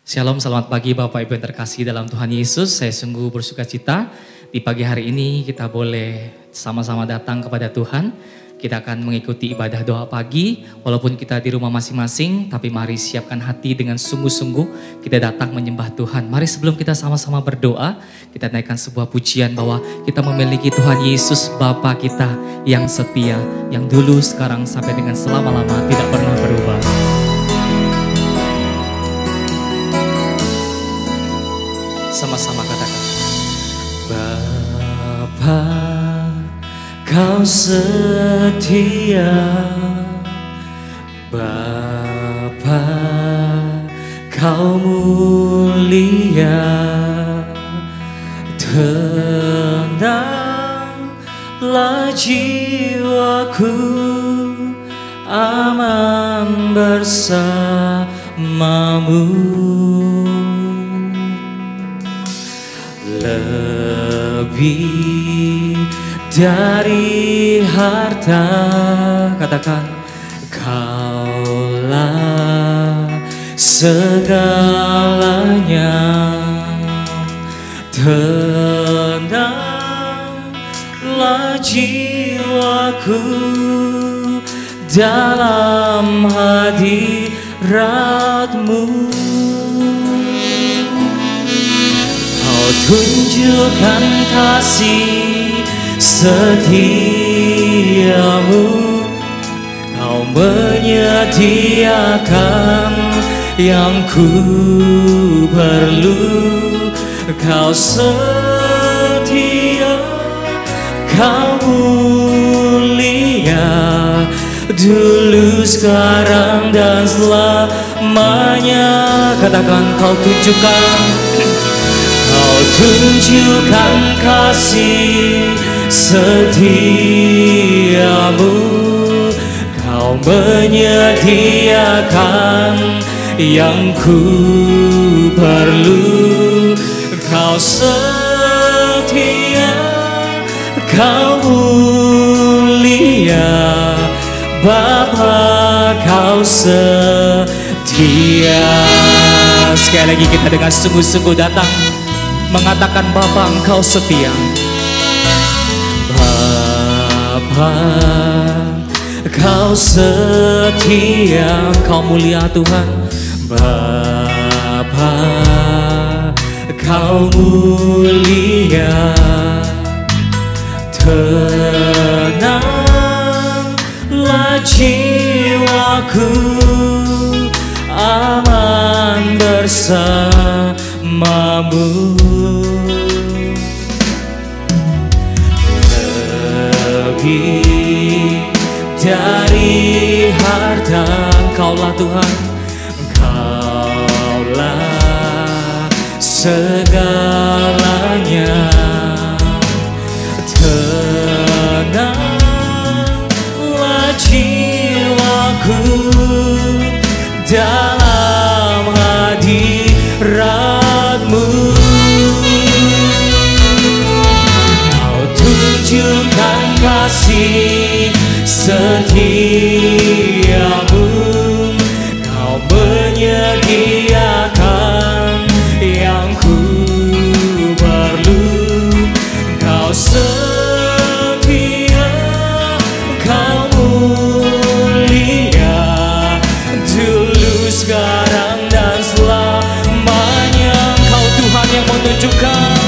Shalom, selamat pagi Bapak Ibu yang terkasih dalam Tuhan Yesus. Saya sungguh bersuka cita di pagi hari ini kita boleh sama-sama datang kepada Tuhan. Kita akan mengikuti ibadah doa pagi, walaupun kita di rumah masing-masing, tapi mari siapkan hati dengan sungguh-sungguh kita datang menyembah Tuhan. Mari sebelum kita sama-sama berdoa, kita naikkan sebuah pujian bahwa kita memiliki Tuhan Yesus Bapa kita yang setia, yang dulu, sekarang, sampai dengan selama-lama tidak pernah berubah. Sama-sama katakan, Bapa, Kau setia, Bapa, Kau mulia, tenanglah jiwaku, aman bersamamu. Lebih dari harta, katakan, Kaulah segalanya. Tenanglah jiwaku dalam hadirat-Mu. Kau tunjukkan kasih setiamu, Kau menyediakan yang ku perlu. Kau setia, Kau mulia, dulu, sekarang, dan selamanya. Katakan, Kau tunjukkan kasih setiamu, Kau menyediakan yang ku perlu. Kau setia, Kau mulia, Bapa, Kau setia. Sekali lagi kita dengan sungguh-sungguh datang mengatakan, Bapa, Engkau setia. Bapa, Kau setia, Kau mulia Tuhan. Bapa, Kau mulia, tenanglah jiwaku, aman bersamamu. Lebih dari harta, Kaulah Tuhan, Kaulah segalanya. Tenanglah jiwaku dalam hadirat-Mu. Kau tunjukkan kasih setiamu, Kau menyediakan yang ku perlu. Kau setia, Kau mulia, dulu, sekarang, dan selamanya. Kau Tuhan yang menunjukkan,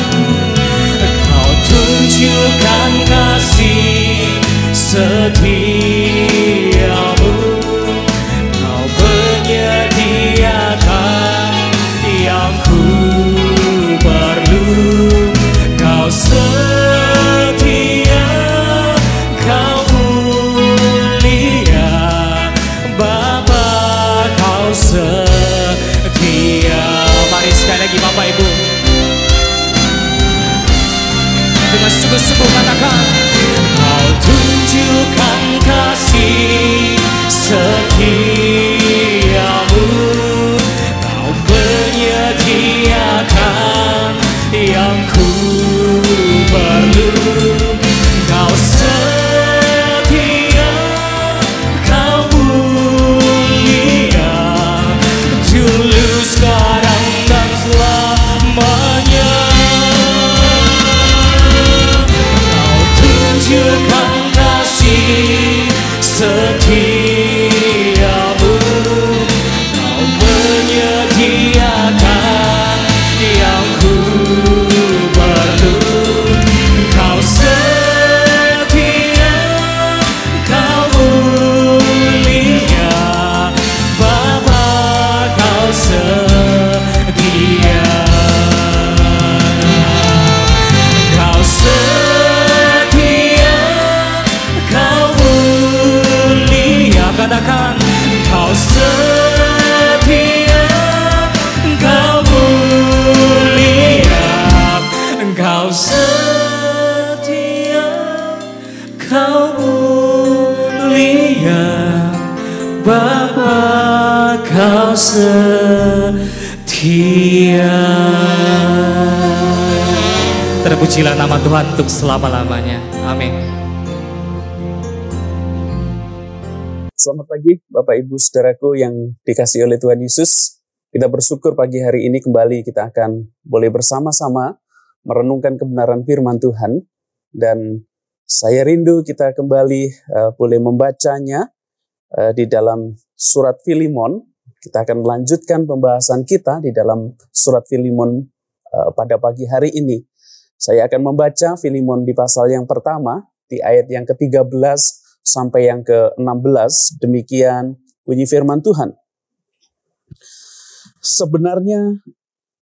Kau tunjukkan kasih setiamu, Kau menyediakan yang ku perlu. Kau setia, Kau mulia, Bapa, Kau setia. Mari sekali lagi Bapak Ibu dengan sungguh-sungguh katakan, Kau tunjukkan kasih setiamu, Kau menyediakan yang ku perlu. Kau setia, Kau mulia, setia. Terpujilah nama Tuhan untuk selama-lamanya. Amin. Selamat pagi Bapak Ibu Saudaraku yang dikasihi oleh Tuhan Yesus. Kita bersyukur pagi hari ini kembali kita akan boleh bersama-sama merenungkan kebenaran firman Tuhan. Dan saya rindu kita kembali boleh membacanya di dalam surat Filemon. Kita akan melanjutkan pembahasan kita di dalam surat Filemon pada pagi hari ini. Saya akan membaca Filemon di pasal yang pertama, di ayat yang ke-13 sampai yang ke-16. Demikian bunyi firman Tuhan. Sebenarnya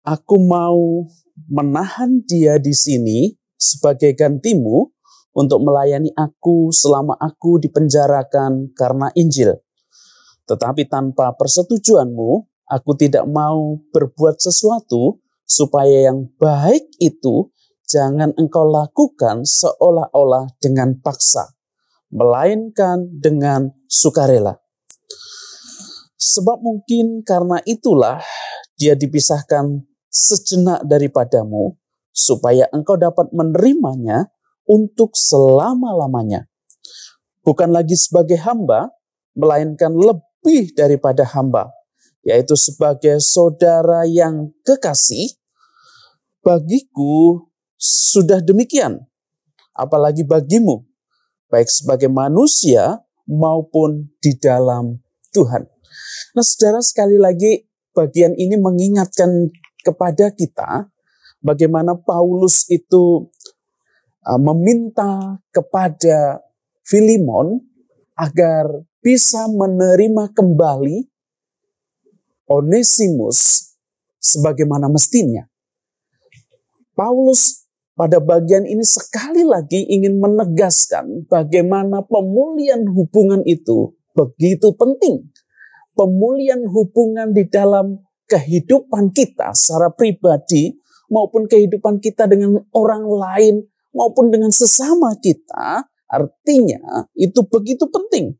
aku mau menahan dia di sini sebagai gantimu untuk melayani aku selama aku dipenjarakan karena Injil. Tetapi tanpa persetujuanmu, aku tidak mau berbuat sesuatu supaya yang baik itu jangan engkau lakukan seolah-olah dengan paksa, melainkan dengan sukarela. Sebab mungkin karena itulah dia dipisahkan sejenak daripadamu, supaya engkau dapat menerimanya untuk selama-lamanya. Bukan lagi sebagai hamba, melainkan lebih daripada hamba, yaitu sebagai saudara yang kekasih. Bagiku sudah demikian, apalagi bagimu, baik sebagai manusia maupun di dalam Tuhan. Nah, saudara, sekali lagi bagian ini mengingatkan kepada kita bagaimana Paulus itu meminta kepada Filemon agar bisa menerima kembali Onesimus sebagaimana mestinya. Paulus pada bagian ini sekali lagi ingin menegaskan bagaimana pemulihan hubungan itu begitu penting. Pemulihan hubungan di dalam kehidupan kita secara pribadi maupun kehidupan kita dengan orang lain maupun dengan sesama kita, artinya itu begitu penting.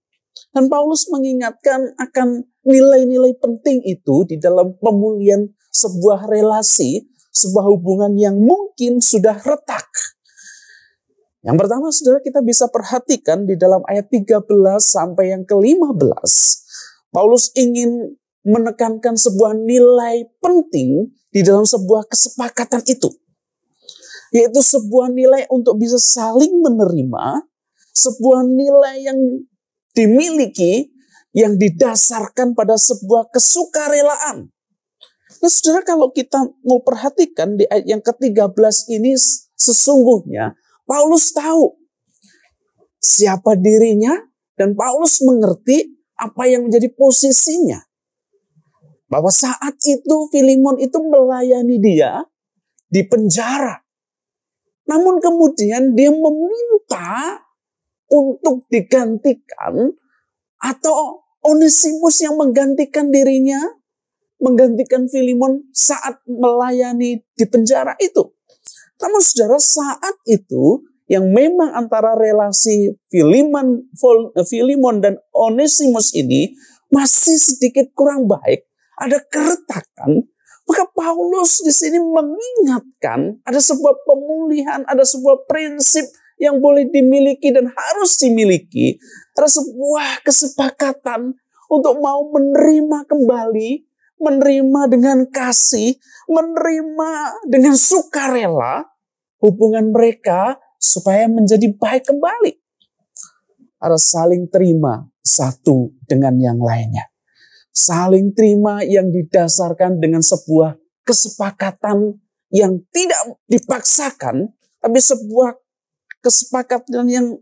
Dan Paulus mengingatkan akan nilai-nilai penting itu di dalam pemulihan sebuah relasi, sebuah hubungan yang mungkin sudah retak. Yang pertama, saudara, kita bisa perhatikan di dalam ayat 13 sampai yang ke-15. Paulus ingin menekankan sebuah nilai penting di dalam sebuah kesepakatan itu. Yaitu sebuah nilai untuk bisa saling menerima, sebuah nilai yang dimiliki, yang didasarkan pada sebuah kesukarelaan. Nah, saudara, kalau kita mau perhatikan di ayat yang ke-13 ini, sesungguhnya Paulus tahu siapa dirinya dan Paulus mengerti apa yang menjadi posisinya. Bahwa saat itu Filemon itu melayani dia di penjara. Namun kemudian dia meminta untuk digantikan atau Onesimus yang menggantikan dirinya, menggantikan Filemon saat melayani di penjara itu. Namun saudara, saat itu yang memang antara relasi Filemon dan Onesimus ini masih sedikit kurang baik, ada keretakan, maka Paulus di sini mengingatkan ada sebuah pemulihan, ada sebuah prinsip yang boleh dimiliki dan harus dimiliki. Ada sebuah kesepakatan untuk mau menerima kembali, menerima dengan kasih, menerima dengan sukarela hubungan mereka supaya menjadi baik kembali. Ada saling terima satu dengan yang lainnya. Saling terima yang didasarkan dengan sebuah kesepakatan yang tidak dipaksakan, tapi sebuah kesepakatan yang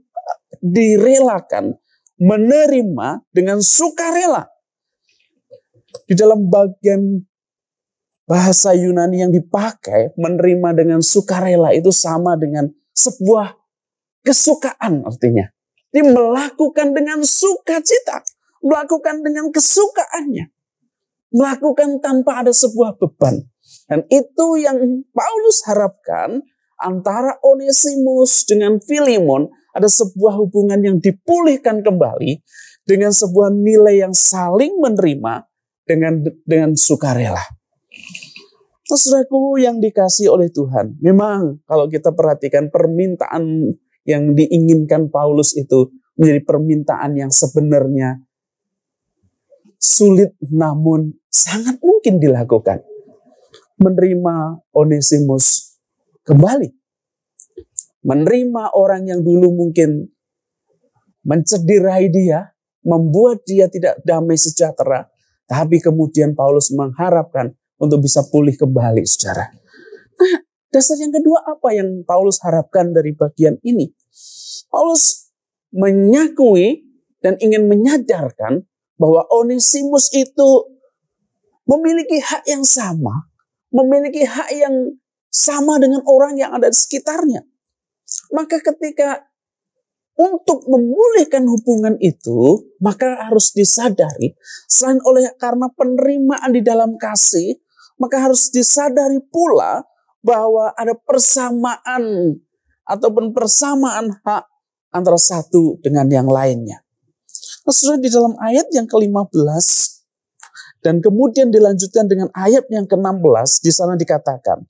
direlakan, menerima dengan sukarela. Di dalam bagian bahasa Yunani yang dipakai, menerima dengan sukarela itu sama dengan sebuah kesukaan artinya. Dia melakukan dengan sukacita, melakukan dengan kesukaannya, melakukan tanpa ada sebuah beban. Dan itu yang Paulus harapkan antara Onesimus dengan Filemon, ada sebuah hubungan yang dipulihkan kembali dengan sebuah nilai yang saling menerima dengan sukarela. Saudaraku yang dikasihi oleh Tuhan, memang kalau kita perhatikan permintaan yang diinginkan Paulus itu menjadi permintaan yang sebenarnya sulit namun sangat mungkin dilakukan. Menerima Onesimus kembali. Menerima orang yang dulu mungkin mencederai dia, membuat dia tidak damai sejahtera, tapi kemudian Paulus mengharapkan untuk bisa pulih kembali, saudara. Nah, dasar yang kedua apa yang Paulus harapkan dari bagian ini? Paulus menyakui dan ingin menyadarkan bahwa Onesimus itu memiliki hak yang sama, memiliki hak yang sama dengan orang yang ada di sekitarnya. Maka ketika untuk memulihkan hubungan itu, maka harus disadari, selain karena penerimaan di dalam kasih, maka harus disadari pula bahwa ada persamaan ataupun persamaan hak antara satu dengan yang lainnya. Nah, sudah di dalam ayat yang ke-15 dan kemudian dilanjutkan dengan ayat yang ke-16, di sana dikatakan,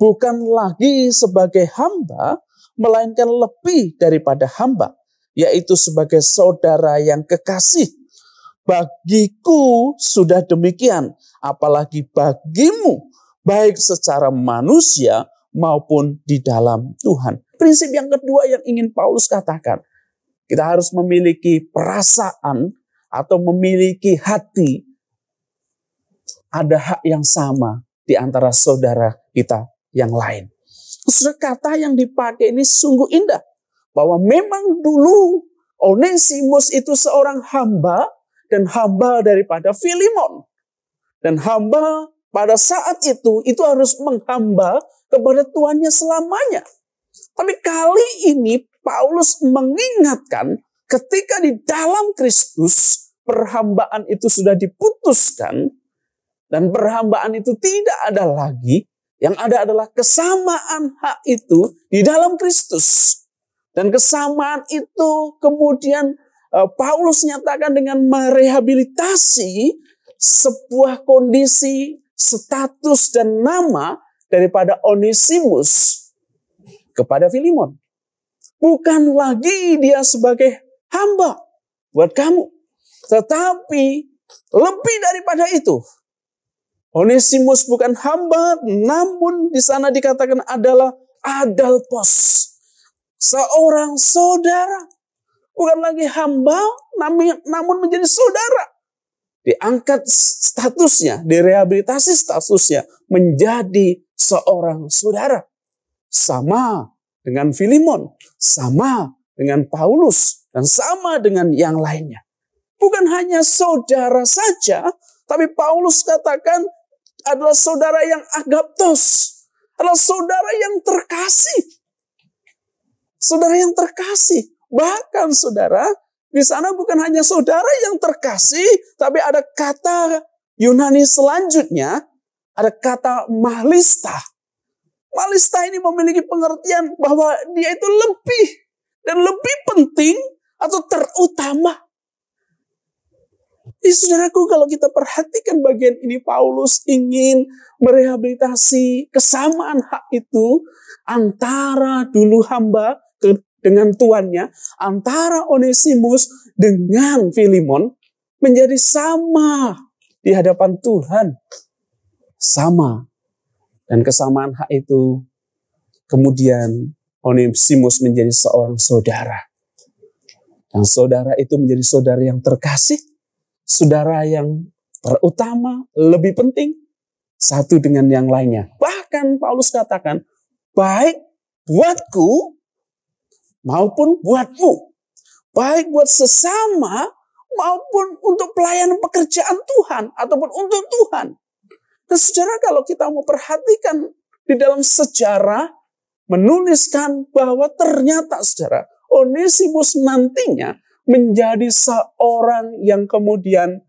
bukan lagi sebagai hamba, melainkan lebih daripada hamba, yaitu sebagai saudara yang kekasih. Bagiku sudah demikian, apalagi bagimu, baik secara manusia maupun di dalam Tuhan. Prinsip yang kedua yang ingin Paulus katakan, kita harus memiliki perasaan atau memiliki hati, ada hak yang sama di antara saudara kita yang lain. Kata yang dipakai ini sungguh indah, bahwa memang dulu Onesimus itu seorang hamba, dan hamba daripada Filemon. Dan hamba pada saat itu harus menghamba kepada tuannya selamanya. Tapi kali ini Paulus mengingatkan ketika di dalam Kristus perhambaan itu sudah diputuskan. Dan perhambaan itu tidak ada lagi. Yang ada adalah kesamaan hak itu di dalam Kristus. Dan kesamaan itu kemudian Paulus nyatakan dengan merehabilitasi sebuah kondisi, status, dan nama daripada Onesimus kepada Filemon. Bukan lagi dia sebagai hamba buat kamu. Tetapi lebih daripada itu. Onesimus bukan hamba, namun di sana dikatakan adalah adelpos. Seorang saudara. Bukan lagi hamba, namun menjadi saudara. Diangkat statusnya, direhabilitasi statusnya menjadi seorang saudara. Sama dengan Filemon, sama dengan Paulus, dan sama dengan yang lainnya. Bukan hanya saudara saja, tapi Paulus katakan adalah saudara yang agaptos, adalah saudara yang terkasih. Saudara yang terkasih. Bahkan saudara, di sana bukan hanya saudara yang terkasih, tapi ada kata Yunani selanjutnya, ada kata mahlista. Mahlista ini memiliki pengertian bahwa dia itu lebih dan lebih penting atau terutama. Saudaraku, kalau kita perhatikan bagian ini, Paulus ingin merehabilitasi kesamaan hak itu antara dulu hamba dengan tuannya, antara Onesimus dengan Filemon menjadi sama di hadapan Tuhan. Sama. Dan kesamaan hak itu kemudian Onesimus menjadi seorang saudara. Dan saudara itu menjadi saudara yang terkasih, saudara yang terutama, lebih penting satu dengan yang lainnya. Bahkan Paulus katakan, baik buatku maupun buatmu. Baik buat sesama maupun untuk pelayanan pekerjaan Tuhan ataupun untuk Tuhan. Dan saudara, kalau kita mau perhatikan di dalam sejarah, menuliskan bahwa ternyata saudara, Onesimus nantinya menjadi seorang yang kemudian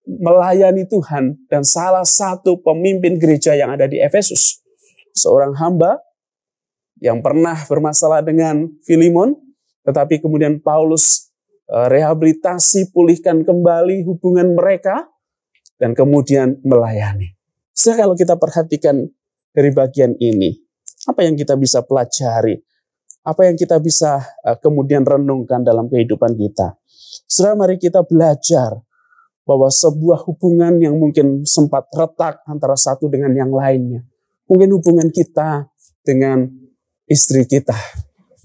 melayani Tuhan dan salah satu pemimpin gereja yang ada di Efesus. Seorang hamba yang pernah bermasalah dengan Filemon, tetapi kemudian Paulus rehabilitasi, pulihkan kembali hubungan mereka, dan kemudian melayani. Kalau kita perhatikan dari bagian ini, apa yang kita bisa pelajari? Apa yang kita bisa kemudian renungkan dalam kehidupan kita? Saudara, mari kita belajar bahwa sebuah hubungan yang mungkin sempat retak antara satu dengan yang lainnya. Mungkin hubungan kita dengan istri kita,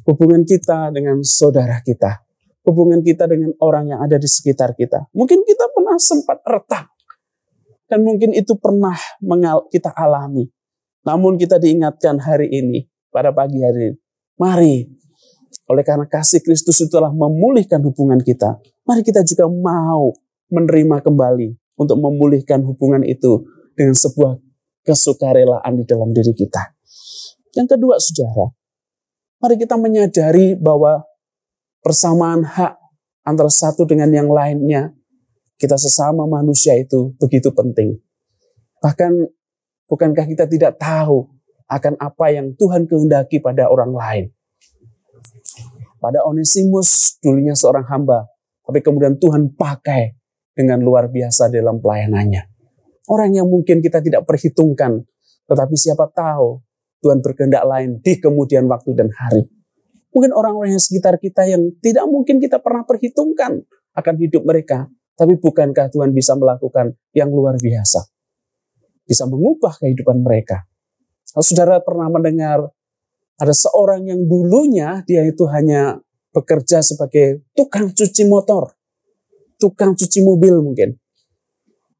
hubungan kita dengan saudara kita, hubungan kita dengan orang yang ada di sekitar kita. Mungkin kita pernah sempat retak. Dan mungkin itu pernah kita alami. Namun kita diingatkan hari ini, pada pagi hari ini, mari, oleh karena kasih Kristus itu telah memulihkan hubungan kita, mari kita juga mau menerima kembali untuk memulihkan hubungan itu dengan sebuah kesukarelaan di dalam diri kita. Yang kedua, saudara, mari kita menyadari bahwa persamaan hak antara satu dengan yang lainnya, kita sesama manusia itu begitu penting. Bahkan, bukankah kita tidak tahu akan apa yang Tuhan kehendaki pada orang lain? Pada Onesimus, dulunya seorang hamba, tapi kemudian Tuhan pakai dengan luar biasa dalam pelayanannya. Orang yang mungkin kita tidak perhitungkan, tetapi siapa tahu Tuhan berkehendak lain di kemudian waktu dan hari. Mungkin orang-orang yang sekitar kita yang tidak mungkin kita pernah perhitungkan akan hidup mereka. Tapi bukankah Tuhan bisa melakukan yang luar biasa? Bisa mengubah kehidupan mereka. Saudara pernah mendengar ada seorang yang dulunya dia itu hanya bekerja sebagai tukang cuci motor, tukang cuci mobil mungkin.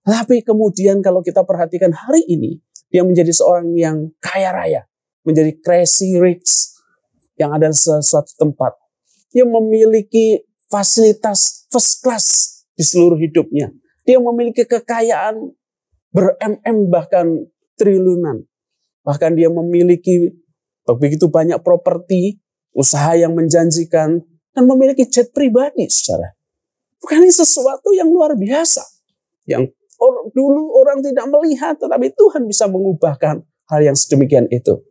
Tapi kemudian kalau kita perhatikan hari ini, dia menjadi seorang yang kaya raya, menjadi crazy rich yang ada di suatu tempat. Dia memiliki fasilitas first class di seluruh hidupnya. Dia memiliki kekayaan ber-MM bahkan triliunan. Bahkan dia memiliki begitu banyak properti, usaha yang menjanjikan, dan memiliki jet pribadi, saudara. Bukan ini sesuatu yang luar biasa. Yang dulu orang tidak melihat, tetapi Tuhan bisa mengubahkan hal yang sedemikian itu.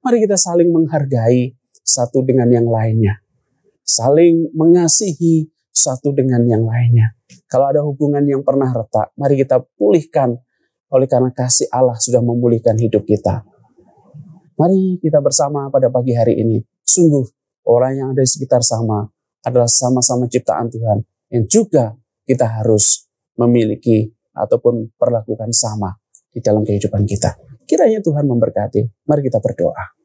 Mari kita saling menghargai satu dengan yang lainnya. Saling mengasihi satu dengan yang lainnya. Kalau ada hubungan yang pernah retak, mari kita pulihkan oleh karena kasih Allah sudah memulihkan hidup kita. Mari kita bersama pada pagi hari ini. Sungguh orang yang ada di sekitar sama adalah sama-sama ciptaan Tuhan yang juga kita harus memiliki ataupun perlakukan sama di dalam kehidupan kita. Kiranya Tuhan memberkati. Mari kita berdoa.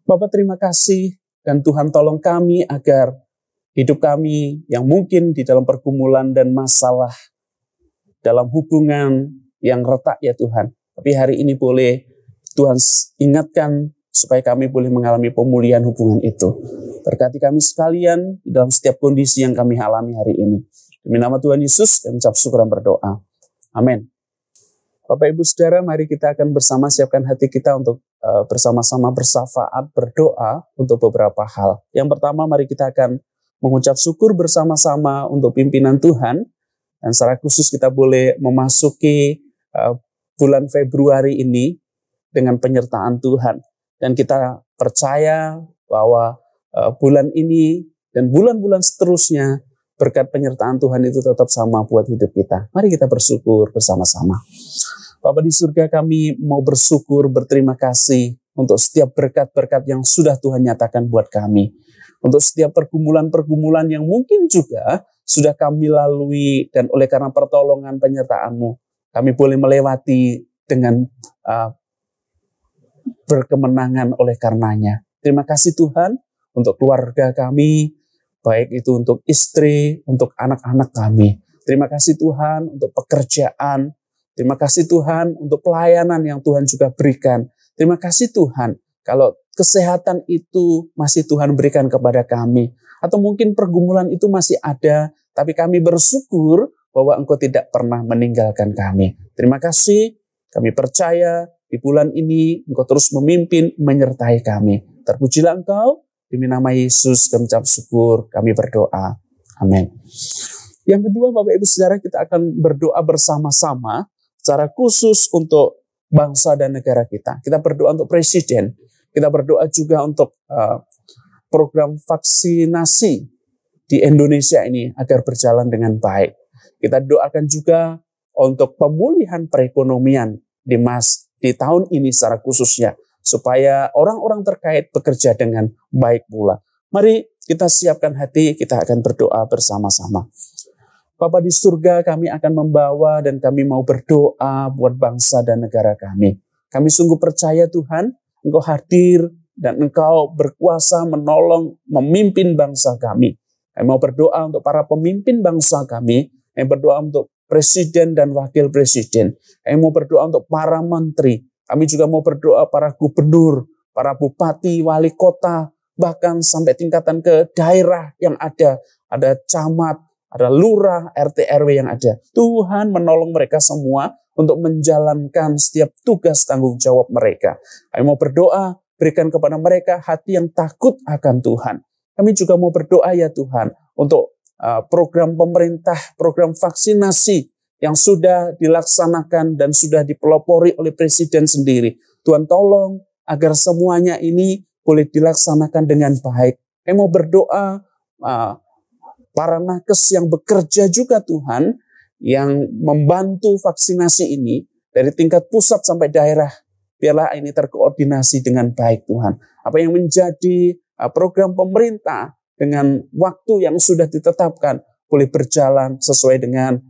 Bapak, terima kasih dan Tuhan tolong kami agar hidup kami yang mungkin di dalam pergumulan dan masalah dalam hubungan yang retak ya Tuhan. Tapi hari ini boleh Tuhan ingatkan supaya kami boleh mengalami pemulihan hubungan itu. Berkati kami sekalian dalam setiap kondisi yang kami alami hari ini. Demi nama Tuhan Yesus, kami ucap syukur dan berdoa. Amin. Bapak Ibu Saudara, mari kita akan bersama siapkan hati kita untuk bersama-sama bersyafaat, berdoa untuk beberapa hal. Yang pertama, mari kita akan mengucap syukur bersama-sama untuk pimpinan Tuhan. Dan secara khusus kita boleh memasuki bulan Februari ini dengan penyertaan Tuhan. Dan kita percaya bahwa bulan ini dan bulan-bulan seterusnya berkat penyertaan Tuhan itu tetap sama buat hidup kita. Mari kita bersyukur bersama-sama. Bapa di surga, kami mau bersyukur, berterima kasih untuk setiap berkat-berkat yang sudah Tuhan nyatakan buat kami. Untuk setiap pergumulan-pergumulan yang mungkin juga sudah kami lalui dan oleh karena pertolongan penyertaan-Mu, kami boleh melewati dengan berkemenangan oleh karenanya. Terima kasih Tuhan untuk keluarga kami, baik itu untuk istri, untuk anak-anak kami. Terima kasih Tuhan untuk pekerjaan. Terima kasih Tuhan untuk pelayanan yang Tuhan juga berikan. Terima kasih Tuhan kalau kesehatan itu masih Tuhan berikan kepada kami. Atau mungkin pergumulan itu masih ada, tapi kami bersyukur bahwa Engkau tidak pernah meninggalkan kami. Terima kasih, kami percaya di bulan ini Engkau terus memimpin, menyertai kami. Terpujilah Engkau, demi nama Yesus kami ucap syukur, kami berdoa. Amin. Yang kedua, Bapak Ibu Saudara, kita akan berdoa bersama-sama secara khusus untuk bangsa dan negara kita. Kita berdoa untuk presiden. Kita berdoa juga untuk program vaksinasi di Indonesia ini agar berjalan dengan baik. Kita doakan juga untuk pemulihan perekonomian di tahun ini secara khususnya, supaya orang-orang terkait bekerja dengan baik pula. Mari kita siapkan hati, kita akan berdoa bersama-sama. Bapa di surga, kami akan membawa dan kami mau berdoa buat bangsa dan negara kami. Kami sungguh percaya Tuhan, Engkau hadir dan Engkau berkuasa menolong, memimpin bangsa kami. Kami mau berdoa untuk para pemimpin bangsa kami, kami berdoa untuk presiden dan wakil presiden. Kami mau berdoa untuk para menteri. Kami juga mau berdoa para gubernur, para bupati, wali kota, bahkan sampai tingkatan ke daerah yang ada camat, ada lurah, RT RW yang ada. Tuhan menolong mereka semua untuk menjalankan setiap tugas tanggung jawab mereka. Kami mau berdoa, berikan kepada mereka hati yang takut akan Tuhan. Kami juga mau berdoa ya Tuhan untuk program pemerintah, program vaksinasi yang sudah dilaksanakan dan sudah dipelopori oleh Presiden sendiri. Tuhan tolong agar semuanya ini boleh dilaksanakan dengan baik. Kami mau berdoa para nakes yang bekerja juga Tuhan, yang membantu vaksinasi ini dari tingkat pusat sampai daerah. Biarlah ini terkoordinasi dengan baik Tuhan. Apa yang menjadi program pemerintah dengan waktu yang sudah ditetapkan boleh berjalan sesuai dengan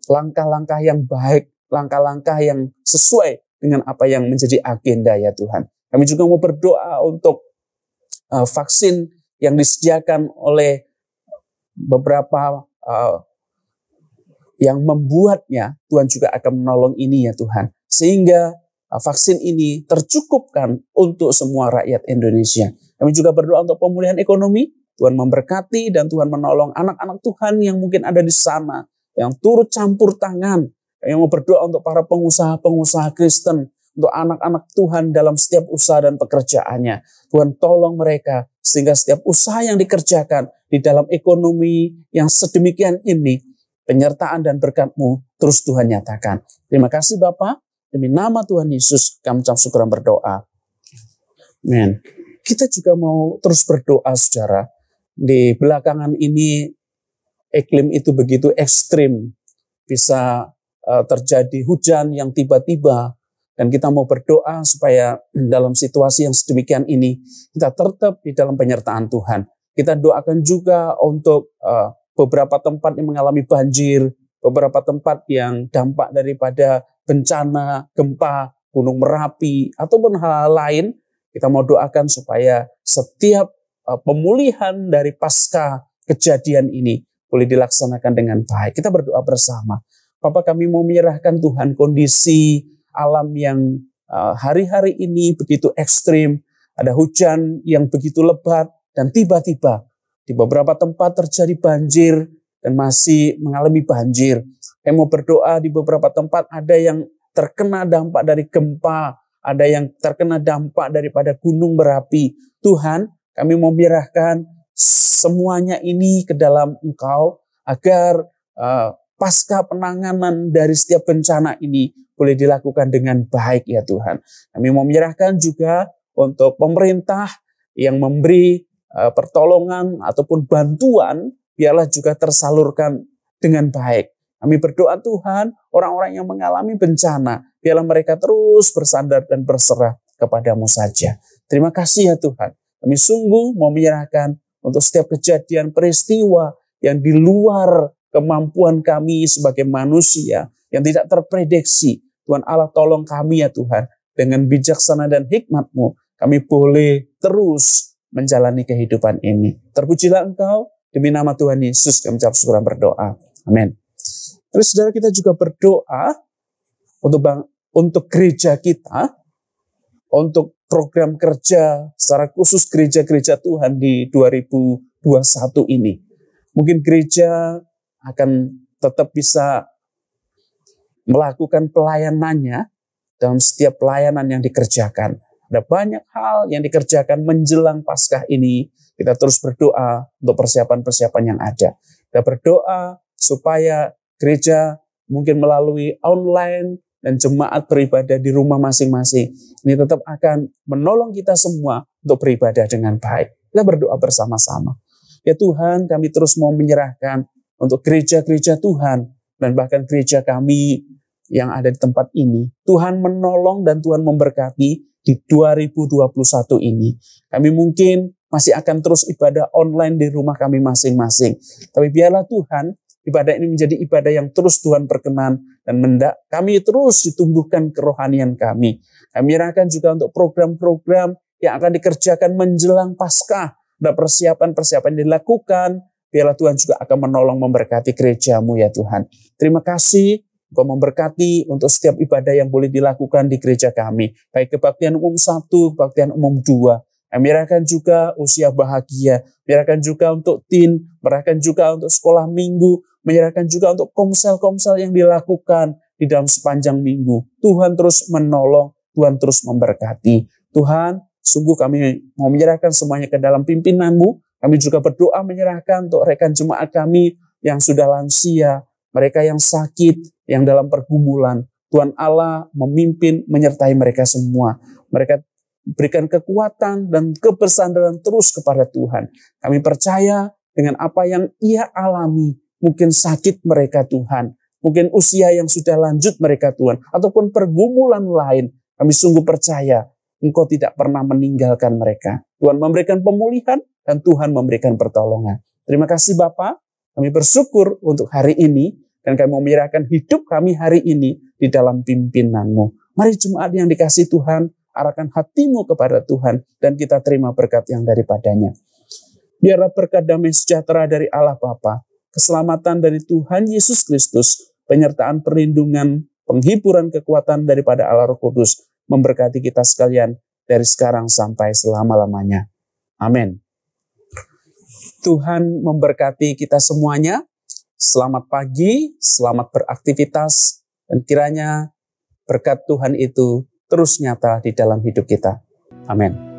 langkah-langkah yang baik, langkah-langkah yang sesuai dengan apa yang menjadi agenda ya Tuhan. Kami juga mau berdoa untuk vaksin yang disediakan oleh beberapa yang membuatnya. Tuhan juga akan menolong ini ya Tuhan. Sehingga vaksin ini tercukupkan untuk semua rakyat Indonesia. Kami juga berdoa untuk pemulihan ekonomi. Tuhan memberkati dan Tuhan menolong anak-anak Tuhan yang mungkin ada di sana, yang turut campur tangan. Yang mau berdoa untuk para pengusaha-pengusaha Kristen, untuk anak-anak Tuhan dalam setiap usaha dan pekerjaannya. Tuhan tolong mereka sehingga setiap usaha yang dikerjakan di dalam ekonomi yang sedemikian ini, penyertaan dan berkat-Mu terus Tuhan nyatakan. Terima kasih Bapa, demi nama Tuhan Yesus kami ucap syukur dan berdoa. Amin. Kita juga mau terus berdoa saudara. Di belakangan ini iklim itu begitu ekstrim. Bisa terjadi hujan yang tiba-tiba. Dan kita mau berdoa supaya dalam situasi yang sedemikian ini, kita tetap di dalam penyertaan Tuhan. Kita doakan juga untuk beberapa tempat yang mengalami banjir, beberapa tempat yang dampak daripada bencana, gempa, gunung Merapi, ataupun hal lain. Kita mau doakan supaya setiap pemulihan dari pasca kejadian ini boleh dilaksanakan dengan baik. Kita berdoa bersama. Bapak, kami mau menyerahkan Tuhan kondisi alam yang hari-hari ini begitu ekstrim. Ada hujan yang begitu lebat dan tiba-tiba di beberapa tempat terjadi banjir dan masih mengalami banjir. Kami mau berdoa di beberapa tempat ada yang terkena dampak dari gempa, ada yang terkena dampak daripada gunung Merapi. Tuhan, kami mau menyerahkan semuanya ini ke dalam Engkau agar pasca penanganan dari setiap bencana ini boleh dilakukan dengan baik ya Tuhan. Kami mau menyerahkan juga untuk pemerintah yang memberi pertolongan ataupun bantuan, biarlah juga tersalurkan dengan baik. Kami berdoa Tuhan, orang-orang yang mengalami bencana, biarlah mereka terus bersandar dan berserah kepada-Mu saja. Terima kasih ya Tuhan. Kami sungguh mau menyerahkan untuk setiap kejadian peristiwa yang di luar kemampuan kami sebagai manusia, yang tidak terprediksi. Tuhan Allah, tolong kami ya Tuhan. Dengan bijaksana dan hikmat-Mu, kami boleh terus menjalani kehidupan ini. Terpujilah Engkau, demi nama Tuhan Yesus kami ucap syukur dan berdoa. Amin. Terus saudara, kita juga berdoa untuk gereja kita, untuk program kerja secara khusus gereja-gereja Tuhan di 2021 ini. Mungkin gereja akan tetap bisa melakukan pelayanannya dalam setiap pelayanan yang dikerjakan. Ada banyak hal yang dikerjakan menjelang Paskah ini. Kita terus berdoa untuk persiapan-persiapan yang ada. Kita berdoa supaya gereja mungkin melalui online dan jemaat beribadah di rumah masing-masing. Ini tetap akan menolong kita semua untuk beribadah dengan baik. Kita berdoa bersama-sama. Ya Tuhan, kami terus mau menyerahkan untuk gereja-gereja Tuhan, dan bahkan gereja kami yang ada di tempat ini. Tuhan menolong dan Tuhan memberkati di 2021 ini. Kami mungkin masih akan terus ibadah online di rumah kami masing-masing. Tapi biarlah Tuhan, ibadah ini menjadi ibadah yang terus Tuhan perkenan dan kami terus ditumbuhkan kerohanian kami. Kami menyerahkan juga untuk program-program yang akan dikerjakan menjelang Paskah. Ada persiapan-persiapan yang dilakukan. Biarlah Tuhan juga akan menolong memberkati gerejamu ya Tuhan. Terima kasih Engkau memberkati untuk setiap ibadah yang boleh dilakukan di gereja kami. Baik kebaktian umum 1, kebaktian umum 2. Kami menyerahkan juga usia bahagia. Menyerahkan juga untuk teen. Menyerahkan juga untuk sekolah minggu. Menyerahkan juga untuk komsel-komsel yang dilakukan di dalam sepanjang minggu. Tuhan terus menolong. Tuhan terus memberkati. Tuhan, sungguh kami mau menyerahkan semuanya ke dalam pimpinan-Mu. Kami juga berdoa menyerahkan untuk rekan jemaat kami yang sudah lansia, mereka yang sakit, yang dalam pergumulan. Tuhan Allah memimpin, menyertai mereka semua. Mereka berikan kekuatan dan kebersandaran terus kepada Tuhan. Kami percaya dengan apa yang Ia alami, mungkin sakit mereka Tuhan, mungkin usia yang sudah lanjut mereka Tuhan, ataupun pergumulan lain. Kami sungguh percaya Engkau tidak pernah meninggalkan mereka. Tuhan memberikan pemulihan dan Tuhan memberikan pertolongan. Terima kasih Bapa. Kami bersyukur untuk hari ini dan kami mau menyerahkan hidup kami hari ini di dalam pimpinan-Mu. Mari jemaat yang dikasihi Tuhan, arahkan hatimu kepada Tuhan dan kita terima berkat yang daripadanya. Biarlah berkat damai sejahtera dari Allah Bapa, keselamatan dari Tuhan Yesus Kristus, penyertaan perlindungan, penghiburan kekuatan daripada Allah Roh Kudus, memberkati kita sekalian dari sekarang sampai selama-lamanya. Amin. Tuhan memberkati kita semuanya. Selamat pagi, selamat beraktivitas, dan kiranya berkat Tuhan itu terus nyata di dalam hidup kita. Amin.